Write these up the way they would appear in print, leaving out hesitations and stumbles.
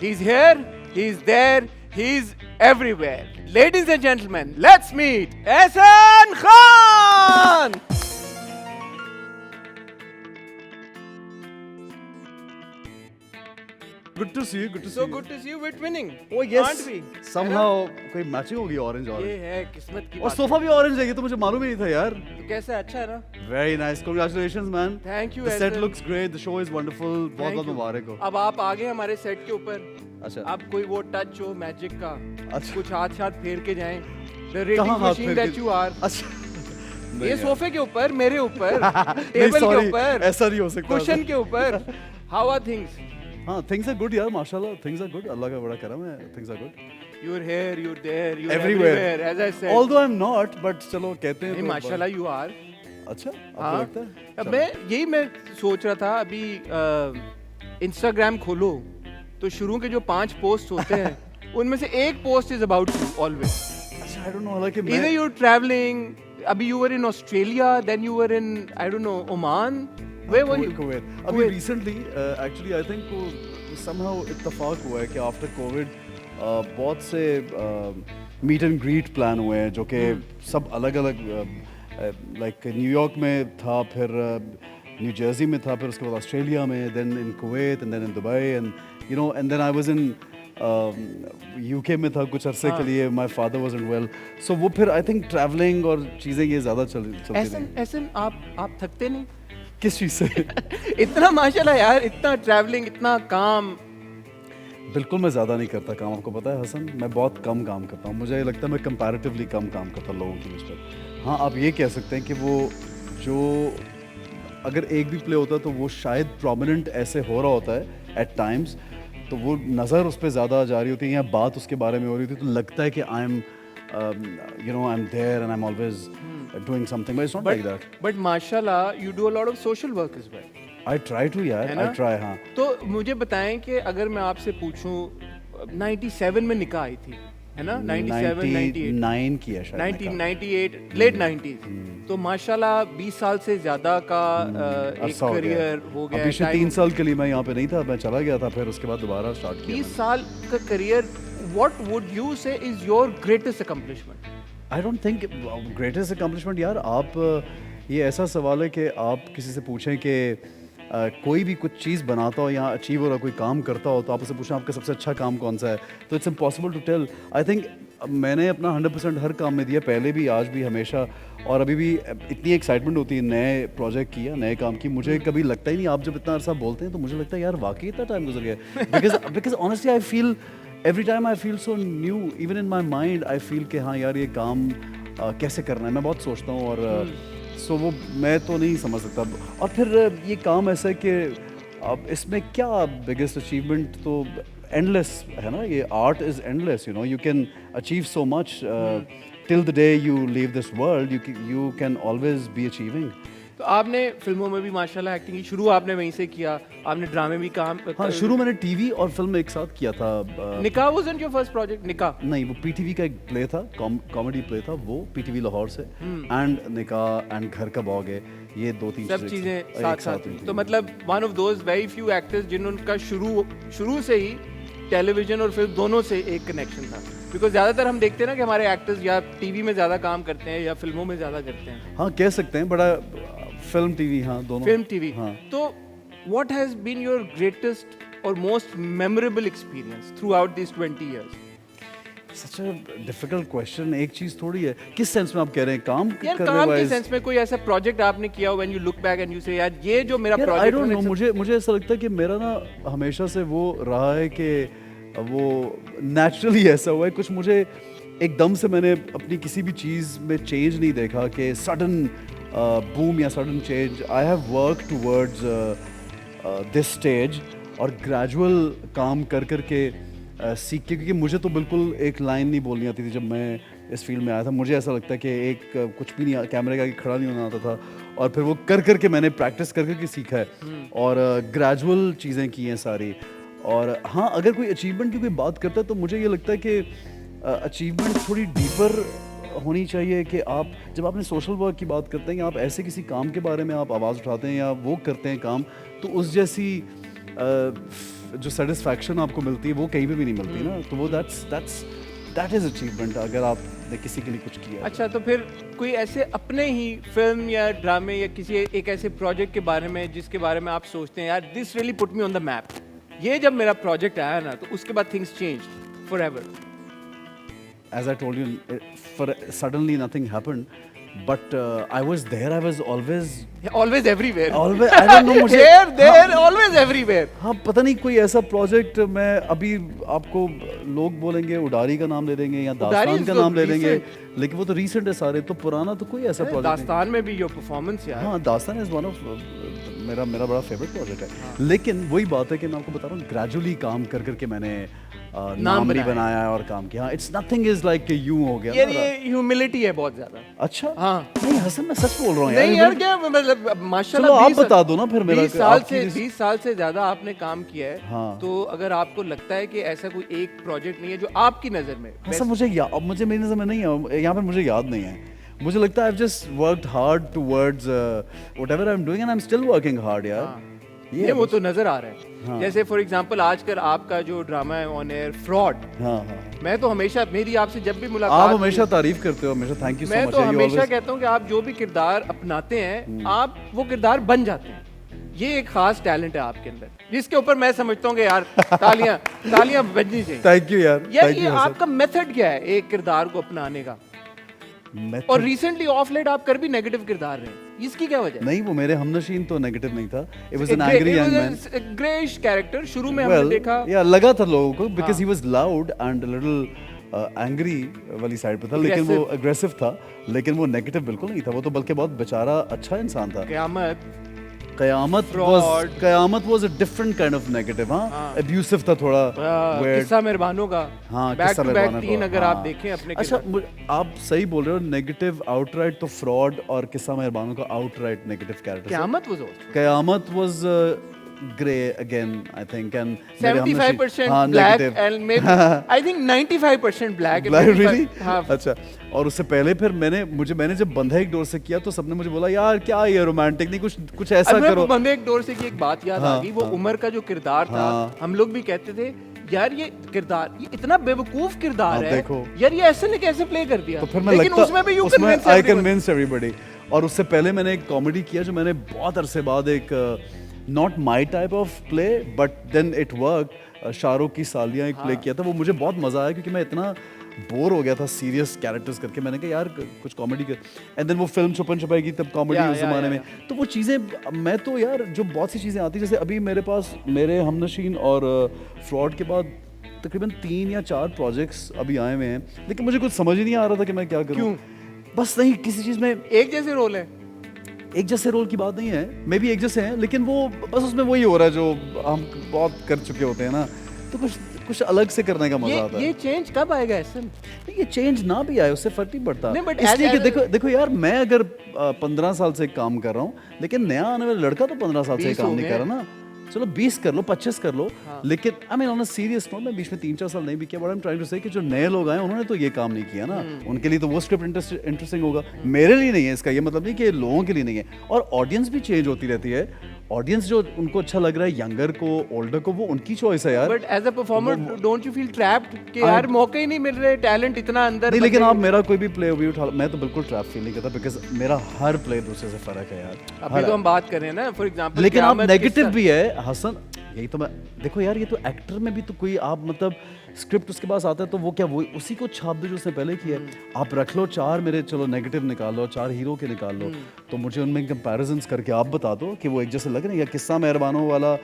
He's here, he's there, he's everywhere. Ladies and gentlemen, let's meet Ehsan Khan! Good to see you. Good to see So you. good to see you with winning. Oh yes. Aren't we? Somehow कोई matching होगी orange ये orange. है किस्मत की और बात. Sofa भी orange है, ये तो मुझे मालूम ही नहीं था यार. तो कैसा है, अच्छा है ना? Very nice. Congratulations man. Thank you, The set Ehsan. looks great. The show is wonderful. बहुत Thank बहुत you. मुबारक हो. अब आप आ गए हमारे सेट के ऊपर. अच्छा. अब कोई वो टच हो मैजिक का, अच्छा. कुछ हाथ फेर के जाएं. The कहाँ rating हाथ machine फेर that के? you are. अच्छा. ये सोफे के ऊपर, मेरे ऊपर, नहीं, टेबल के sorry, ऊपर, ऐसा नहीं हो सकता. कुशन के ऊपर. How are things? हाँ, things are good यार, माशाल्लाह. Things are good. अल्लाह का बड़ा करम है. Things are good. You're here, you're there, you're Everywhere. everywhere. As I said. Although I'm not, but चलो कहते हैं. नहीं, तो माशाल्लाह you are. अच्छा. आपको हाँ. लगता है? अब मैं सोच रहा था अभी इंस्टाग्राम खोलो तो शुरू के जो 5 पोस्ट होते हैं उनमें से एक post is about you always. अच्छा, I don't know, हालांकि Either मैं you're traveling, अभी you were in Australia, then you were in I don't know Oman. Where were you? Kuwait. अभी Kuwait. recently, actually I think वो somehow इत्तेफाक हुआ है कि after COVID बहुत से meet and greet plan हुए हैं जो कि सब अलग अलग like न्यूयॉर्क में था, फिर न्यू जर्सी में था, फिर उसके बाद ऑस्ट्रेलिया में, then in Kuwait and then in Dubai and you know and then I was in UK में था कुछ अरसे के लिए. माय फादर वाजंट वेल, सो वो फिर आई थिंक ट्रैवलिंग और चीज़ें ये ज़्यादा चलती ऐसे रही. ऐसे आप थकते नहीं? किस चीज़ से? इतना माशाल्लाह यार, इतना ट्रैवलिंग, इतना काम. बिल्कुल मैं ज़्यादा नहीं करता काम. आपको पता है हसन, मैं बहुत कम काम करता हूँ. मुझे लगता है मैं कंपैरेटिवली कम काम करता हूँ लोगों की नस्बत. हाँ, आप ये कह सकते हैं कि वो जो अगर एक भी प्ले होता है तो वो शायद प्रोमिनेंट ऐसे हो रहा होता है एट टाइम्स, तो वो नज़र उस पर ज़्यादा जा रही होती है या बात उसके बारे में हो रही होती है, तो लगता है कि I am you know I'm there and I'm always doing something, but it's not like that. But माशाल्लाह you do a lot of social work as well. I try to यार, है I ना? try. हाँ. तो मुझे बताएं कि अगर मैं आपसे पूछूं 97 में निकाह आई थी, है ना? 97, 98, 99 की है शायद. 1998, लेट 90s. तो माशाल्लाह 20 साल से ज़्यादा का एक अरसा हो गया. करियर हो गया. अब पिछले 3 साल के लिए मैं यहाँ पे नहीं था, मैं चला गया था, फिर उसके बाद दोबारा स्टार्ट किया. 20 साल का career, what would you say is your greatest accomplishment? I don't think greatest accomplishment यार. आप ये ऐसा सवाल है कि आप किसी से पूछें कि कोई भी कुछ चीज़ बनाता हो या अचीव हो रहा कोई काम करता हो, तो आप उससे पूछें आपका सबसे अच्छा काम कौन सा है, तो it's impossible to tell. I think मैंने अपना 100% हर काम में दिया, पहले भी, आज भी, हमेशा, और अभी भी. इतनी एक्साइटमेंट होती है नए प्रोजेक्ट की या नए काम की. मुझे कभी लगता ही नहीं, आप जब इतना अरसा बोलते हैं तो मुझे लगता है यार वाकई इतना टाइम गुजर गया. Because honestly I feel every time I feel so new, even in my mind I feel कि हाँ यार ये काम कैसे करना है, मैं बहुत सोचता हूँ. और सो वो मैं तो नहीं समझ सकता. और फिर ये काम ऐसा है कि अब इसमें क्या बिगेस्ट अचीवमेंट, तो एंडलेस है ना. ये art is endless, you know, you can achieve so much till the day you leave this world. You can always be achieving. तो आपने फिल्मों में भी माशाल्लाह एक्टिंग की, शुरू आपने वहीं से किया, आपने ड्रामे भी काम. हाँ, शुरू मैंने टीवी और फिल्म एक साथ किया था. निकाह wasn't your first project? निकाह नहीं, वो पीटीवी का एक प्ले था, कॉमेडी प्ले था, वो पीटीवी लाहौर से. एंड निकाह एंड घर का बॉगे, ये 2-3 सब चीजें साथ साथ हुई हुई. थी. तो मतलब one of those very few actors जिनका शुरू से ही टेलीविजन और फिल्म दोनों से एक कनेक्शन था. बिकॉज ज़्यादातर हम देखते हैं ना कि हमारे एक्टर्स या टीवी में ज़्यादा काम करते हैं या फिल्मों में ज़्यादा करते हैं. हाँ, कह सकते हैं, बड़ा फिल्म टीवी, हाँ दोनों. Film TV. हाँ. तो what has been your greatest और most memorable experience throughout this 20 years? Such a difficult question. एक चीज़ थोड़ी है, किस सेंस में आप कह रहे हैं, काम यार करने काम के वाइज? सेंस में कोई ऐसा प्रोजेक्ट आपने किया when you look back and you से यार ये जो मेरा यार आई प्रोजेक्ट डोंट नो, मुझे ऐसा लगता है कि मेरा ना हमेशा से वो रहा है कि वो नेचुरली ऐसा हुआ है. कुछ मुझे एकदम से मैंने अपनी किसी भी चीज़ में चेंज नहीं देखा कि सडन बूम या sudden change. I have work towards this stage और ग्रेजुअल काम कर कर के सीख के, क्योंकि मुझे तो बिल्कुल एक लाइन नहीं बोलनी आती थी जब मैं इस फील्ड में आया था. मुझे ऐसा लगता है कि एक कुछ भी नहीं, कैमरे के आगे खड़ा नहीं होना आता था, और फिर वो कर कर के मैंने प्रैक्टिस कर कर के सीखा है और ग्रेजुअल चीज़ें की हैं सारी. और हाँ, अगर कोई अचीवमेंट की कोई बात करता है तो मुझे ये लगता है कि अचीवमेंट थोड़ी डीपर होनी चाहिए. कि आप जब आपने सोशल वर्क की बात करते हैं या आप ऐसे किसी काम के बारे में आप आवाज़ उठाते हैं या वो करते हैं काम, तो उस जैसी जो सेटिस्फैक्शन आपको मिलती है वो कहीं पे भी नहीं मिलती ना, तो वो दैट इज अचीवमेंट अगर आपने किसी के लिए कुछ किया। अच्छा, तो फिर कोई ऐसे अपने ही फिल्म या ड्रामे या किसी एक ऐसे प्रोजेक्ट के बारे में जिसके बारे में आप सोचते हैं यार this really put me on the map, ये जब मेरा प्रोजेक्ट आया ना तो उसके बाद things change forever. As I told you, suddenly nothing happened, but I was there. I was always everywhere. always. I don't know. मुझे there always everywhere. हाँ, पता नहीं कोई ऐसा प्रोजेक्ट मैं अभी आपको लोग बोलेंगे उडारी का नाम ले देंगे या दास्तान का नाम ले देंगे, लेकिन वो तो रीसेंट है सारे, तो पुराना तो कोई ऐसा प्रोजेक्ट दास्तान में भी योर परफॉर्मेंस यार। हाँ, दास्तान इज वन ऑफ मेरा बड़ा फेवरेट प्रोजेक्ट है। हाँ। लेकिन वही बात है कि मैं आपको बता रहा हूँ ग्रेजुअली काम कर करके मैंने नाम भी बनाया है और काम किया। इट्स नथिंग इज लाइक कि यूं हो गया यार, ये ह्यूमिलिटी है बहुत ज्यादा। अच्छा, हाँ नहीं हसन मैं सच बोल रहा हूँ नहीं यार, क्या मतलब माशाल्लाह। चलो आप बता दो ना फिर मेरा 20 साल से ज्यादा आपने काम किया है। हाँ। तो अगर आपको लगता है कि ऐसा कोई एक प्रोजेक्ट नहीं है जो आपकी नजर में ऐसा मुझे मेरी नजर में नहीं है, यहाँ पे मुझे याद नहीं है। मुझे लगता है I've just worked hard towards whatever I'm doing and I'm still working hard यार। ये वो तो नजर आ रहा है। हाँ। जैसे फॉर एग्जांपल आजकल आपका जो ड्रामा है ऑन एयर फ्रॉड, हाँ, मैं तो हमेशा, मेरी आपसे जब भी मुलाकात, आप हमेशा तारीफ करते हो, हमेशा थैंक यू सो मच। मैं तो हमेशा कहता हूँ कि आप जो भी किरदार अपनाते हैं आप वो किरदार बन जाते हैं। ये एक खास टैलेंट है आपके अंदर जिसके ऊपर मैं समझता हूँ कि यार तालियां बजनी चाहिए। थैंक यू यार। ये आपका मेथड क्या है एक किरदार को अपनाने का? और रिसेंटली ऑफ लेट आप कर भी नेगेटिव किरदार रहे हैं, इसकी क्या वजह? नहीं, वो मेरे हमनशीन तो नेगेटिव नहीं था। It was an angry young man, greyish character शुरू में हमने देखा। या लगा था लोगों को because he was loud and little angry वाली साइड पे था, लेकिन वो अग्रेसिव था, लेकिन वो नेगेटिव बिल्कुल नहीं था। वो तो बल्कि बहुत बेचारा अच्छा इंसान था। Qayamat was a different kind of negative. हाँ, अब्यूसिव था थोड़ा। किस्सा मेहरबानों का, हाँ, बैक किस्सा टू बैक मेहरबानों 3 अगर हाँ। आप देखें अपने। अच्छा, आप सही बोल रहे हो, नेगेटिव आउटराइट तो फ्रॉड और किस्सा मेहरबानों का outright negative character. Qayamat was grey again I think, and 75% black and maybe I think 95% black. Really? अच्छा, और उससे पहले फिर मैंने जब बंधेक डोर से किया तो सबने मुझे बोला यार क्या ये रोमांटिक नहीं, कुछ ऐसा करो। बंधेक डोर से की एक बात याद आ गई, वो उमर का जो किरदार था, हम लोग भी कहते थे यार ये किरदार, ये इतना बेवकूफ किरदार है देखो यार, ये ऐसे ने कैसे प्ले कर दिया। तो फिर लेकिन उसमें भी आई कन्विंस एवरीबॉडी। और उससे पहले मैंने एक कॉमेडी किया जो मैंने बहुत अरसे बाद, एक not my type of play but then it work, Shahrukh की सालियाँ एक प्ले किया था। वो मुझे बहुत मजा आया क्योंकि मैं इतना बोर हो गया था सीरियस कैरेक्टर्स करके। मैंने कहा यार कुछ कॉमेडी कर, एंड देन वो फिल्म छुपन छुपाई तब कॉमेडी उस जमाने में। तो वो चीज़ें मैं तो यार, जो बहुत सी चीज़ें आती, जैसे अभी मेरे पास मेरे हमनशीन और फ्रॉड के बाद तकरीबन 3 या 4 प्रोजेक्ट्स अभी आए हुए हैं, लेकिन मुझे कुछ समझ ही नहीं आ रहा था कि मैं क्या करूं। बस नहीं, किसी चीज़ में एक जैसे रोल है, एक जैसे रोल की बात नहीं है, मे भी एक जैसे हैं, लेकिन वो बस उसमें वही हो रहा है जो हम बहुत कर चुके होते हैं ना, तो कुछ अलग से करने का मजा आता है। ये चेंज कब आएगा ऐसे? ये चेंज ना भी आए उससे फर्क नहीं पड़ता। इसलिए कि देखो यार, मैं अगर 15 साल से काम कर रहा हूँ, लेकिन नया आने वाला लड़का तो 15 साल से काम नहीं कर रहा ना। चलो 20 कर लो, 25 कर लो, लेकिन I mean on a serious note, मैं बीच में 3-4 साल नहीं भी किया, but I am trying to say कि जो नए लोग आए उन्होंने तो ये काम नहीं किया ना, उनके लिए तो वो स्क्रिप्ट इंटरेस्टिंग होगा, मेरे लिए नहीं है। इसका ये मतलब नहीं कि लोगों के लिए नहीं है। और ऑडियंस भी चेंज होती रहती है। ऑडियंस जो उनको अच्छा लग रहा है, यंगर को, ओल्डर को, वो उनकी चॉइस है यार। But as a performer don't you feel trapped कि यार मौके ही नहीं मिल रहे, टैलेंट इतना अंदर नहीं, लेकिन आप मेरा कोई भी प्ले भी उठा, मैं तो बिल्कुल ट्रैप फील नहीं करता, बिकॉज मेरा हर प्ले दूसरे से फर्क है यार। अभी तो हम बात कर रहे हैं ना, फॉर एग्जांपल, लेकिन आप नेगेटिव भी है हसन, यही तो मैं देखो यार, ये तो एक्टर में भी तो कोई आप मतलब स्क्रिप्ट उसके पास आता है तो वो क्या वो उसी को छाप दो जो उसने पहले किया है। आप रख लो 4 मेरे, चलो नेगेटिव निकाल लो, 4 हीरो के निकाल लो, तो मुझे उनमें कंपैरिजंस करके आप बता दो कि वो एक जैसे लग रहे हैं। या किस्सा मेहरबानों वाला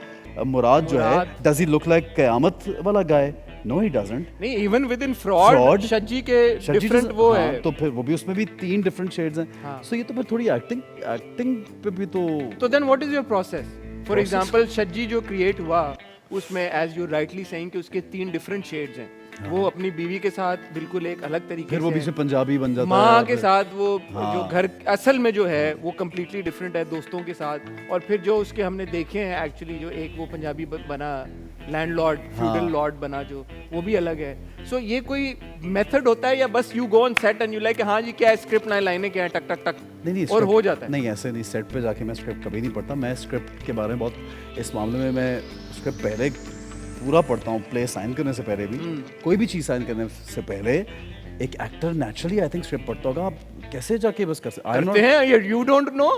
मुराद जो है, does he look like Qayamat वाला गाय? No he doesn't. नहीं, even with in fraud Shajji के डिफरेंट वो है, तो फिर वो भी उसमें भी 3 डिफरेंट शेड्स हैं। सो ये तो फिर थोड़ी एक्टिंग पे भी तो then what is your process? For example Shajji जो क्रिएट हुआ उसमें, एज यू राइटली सेइंग कि उसके 3 डिफरेंट शेड्स हैं। वो अपनी बीवी के साथ बिल्कुल एक अलग तरीके से, फिर वो बीच में पंजाबी बन जाता है, माँ के साथ वो जो घर असल में जो है वो कम्प्लीटली डिफरेंट है दोस्तों के साथ, और फिर जो उसके हमने देखे हैं एक्चुअली, जो एक वो पंजाबी बना लैंडलॉर्ड, फ्यूडल लॉर्ड बना, जो वो भी अलग है। सो ये कोई मेथड होता है या बस you go on set and you like हाँ जी क्या है, स्क्रिप्ट लाइनें क्या है, टक टक टक, नहीं और हो जाता है? नहीं, ऐसे नहीं, सेट पे जाके मैं स्क्रिप्ट कभी नहीं पढ़ता। मैं स्क्रिप्ट के बारे में बहुत, इस मामले में मैं स्क्रिप्ट पहले पूरा पढ़ता हूँ प्ले साइन करने से पहले भी, कोई भी चीज़ साइन करने से पहले एक actor naturally I think script पढ़ता होगा। आप कैसे जाके बस करते हैं, you don't know?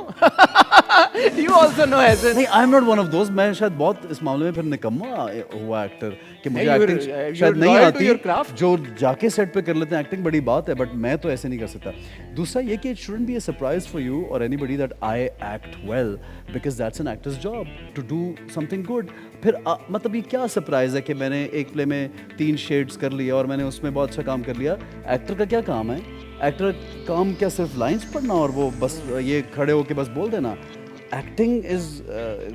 You also know ऐसे। नहीं, I am not one of दोस्त। मैं शायद बहुत इस मामले में फिर निकम्मा हुआ एक्टर कि मुझे नहीं, एक्टिंग you're शायद नहीं loyal to आती। your craft। जो जाके सेट पे कर लेते हैं एक्टिंग बड़ी बात है, बट मैं तो ऐसे नहीं कर सकता। दूसरा ये कि it shouldn't be a surprise for you और anybody that I act well, because that's an actor's job to do something good. फिर मतलब ये क्या सरप्राइज है कि मैंने एक प्ले में 3 शेड्स कर लिया और मैंने उसमें बहुत अच्छा काम कर लिया। एक्टर का क्या काम है? एक्टर काम क्या सिर्फ लाइंस पढ़ना और वो बस ये खड़े होके बस बोल देना? एक्टिंग इज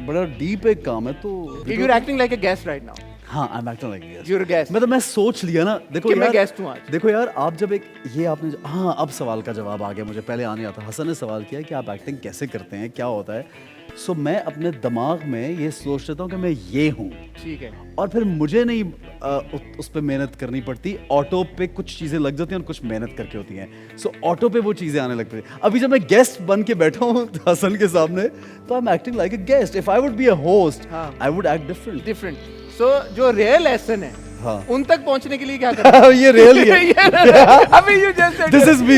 बड़ा डीप एक काम है। तो You're acting like a guest right now. हाँ, आई am acting like guest. You're a guest. मतलब मैं सोच लिया ना, देखो कि मैं यार, guest हूँ आज। देखो यार, आप जब एक ये आपने हाँ, अब सवाल का जवाब आ गया मुझे, पहले आने आता। हसन ने सवाल किया कि आप एक्टिंग कैसे करते हैं, क्या होता है। सो मैं अपने दिमाग में ये सोच लेता हूँ कि मैं ये हूँ, ठीक है। और फिर मुझे नहीं उस पर मेहनत करनी पड़ती। ऑटो पे कुछ चीज़ें लग जाती हैं और कुछ मेहनत करके होती हैं। सो ऑटो पे वो चीज़ें आने लगती हैं। अभी जब मैं गेस्ट बन के बैठा हूँ हसन के सामने, तो I am acting like a guest. If I would be a host, I would act different. Different. So जो रियल एसन है, हाँ, उन तक पहुंचने के लिए क्या करना? ये रियल है। अभी you just said This is me,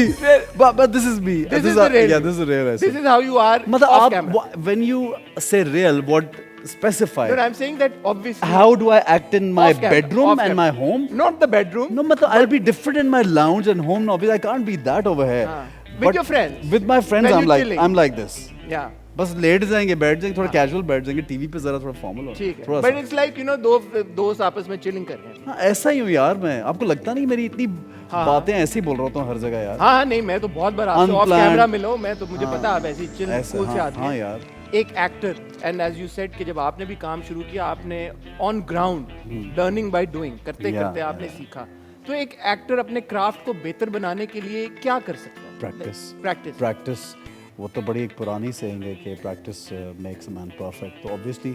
but this is me. This is the real. Yeah, this is real. This is how you are मतलब off आप camera. when you say real, what specify? No, I'm saying that obviously. How do I act in my off camera, bedroom off and camera. my home? Not the bedroom. No, मतलब I'll be different in my lounge and home. No, because I can't be that over here. With But your friends. With my friends, When I'm you're like chilling. I'm like this. Yeah. बस late जाएंगे, बैठ जाएंगे, थोड़ा casual बैठ जाएंगे, TV पे जरा थोड़ा फॉर्मल हो, ठीक है। थोड़ा But सा। it's like you know दो दोस्त आपस में चिलिंग कर रहे हैं। हाँ, ऐसा ही हूँ यार मैं। आपको लगता नहीं मेरी इतनी बातें ऐसी बोल रहा हूँ हर जगह यार? हाँ, नहीं, मैं तो बहुत बार आपसे ऑफ Unplanned. कैमरा मिलो, मैं तो मुझे हाँ, पता आप ऐसी चिल ऐसे, स्कूल से हाँ, आते हाँ हैं। यार। एक actor and as you said कि जब आपने भी काम शुरू किया, आपने on ground learning by doing करते करते आपने सीखा। तो एक एक्टर अपने क्राफ्ट को बेहतर बनाने के लिए क्या कर सकता है? प्रैक्टिस। प्रैक्टिस, वो तो बड़ी एक पुरानी सेइंग है कि practice makes a man perfect. तो ऑब्वियसली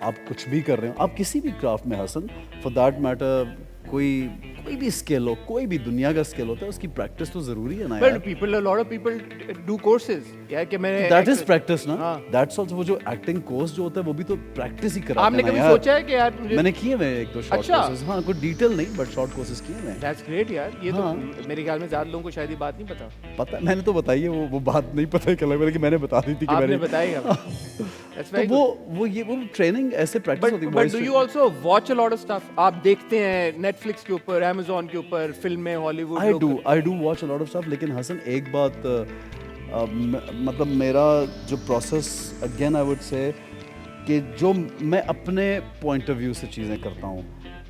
आप कुछ भी कर रहे हो, आप किसी भी क्राफ्ट में हसन, फॉर दैट मैटर कोई भी स्किल हो, कोई भी दुनिया का स्किल होता है, उसकी प्रैक्टिस तो जरूरी है ना यार। But people, a lot of people do courses. क्या कि मैंने दैट इज प्रैक्टिस ना। हाँ। दैट्स आल्सो वो जो एक्टिंग कोर्स जो होता है वो भी तो प्रैक्टिस ही कराते हैं आपने ना कभी यार। सोचा है कि यार मैंने किए हुए एक दो शॉर्ट अच्छा। कोर्सेज। हाँ, कोई डिटेल नहीं, बट शॉर्ट कोर्सेज किए हुए हैं। दैट्स ग्रेट यार। ये हाँ। तो मेरे ख्याल में ज्यादा लोगों को शायद ये बात नहीं पता। पता है, मैंने तो बताई है, वो बात नहीं पता है कल मैंने कि मैंने बता दी थी कि आपने मैंने बताएगा। That's तो very good. वो ट्रेनिंग ऐसे प्रैक्टिस होती है। But do you also watch a lot of stuff? आप देखते हैं नेटफ्लिक्स के ऊपर, Amazon के ऊपर, फिल्में, Hollywood? I do watch a lot of stuff, लेकिन हसन एक बात मतलब मेरा जो process, again I would say कि जो मैं अपने पॉइंट ऑफ व्यू से चीज़ें करता हूँ,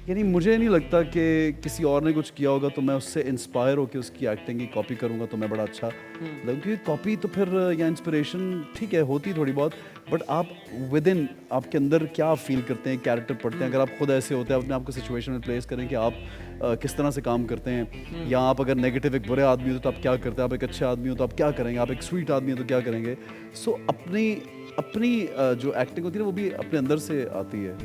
यानी मुझे नहीं लगता कि किसी और ने कुछ किया होगा तो मैं उससे इंस्पायर होकर उसकी एक्टिंग की कॉपी करूँगा तो मैं बड़ा अच्छा लगूँ। क्योंकि कॉपी तो फिर या इंस्पिरेशन ठीक है होती थोड़ी बहुत, बट आप विद इन आपके अंदर क्या फील करते हैं, कैरेक्टर पढ़ते हैं। अगर आप खुद ऐसे होते हैं, अपने आप को सिचुएशन में प्लेस करें कि आप किस तरह से काम करते हैं, या आप अगर नेगेटिव एक बुरे आदमी हो तो आप क्या करते हैं, आप एक अच्छे आदमी हो तो आप क्या करेंगे, आप एक स्वीट आदमी हो तो क्या करेंगे। सो अपनी जो एक्टिंग होती है वो भी अपने अंदर से आती है।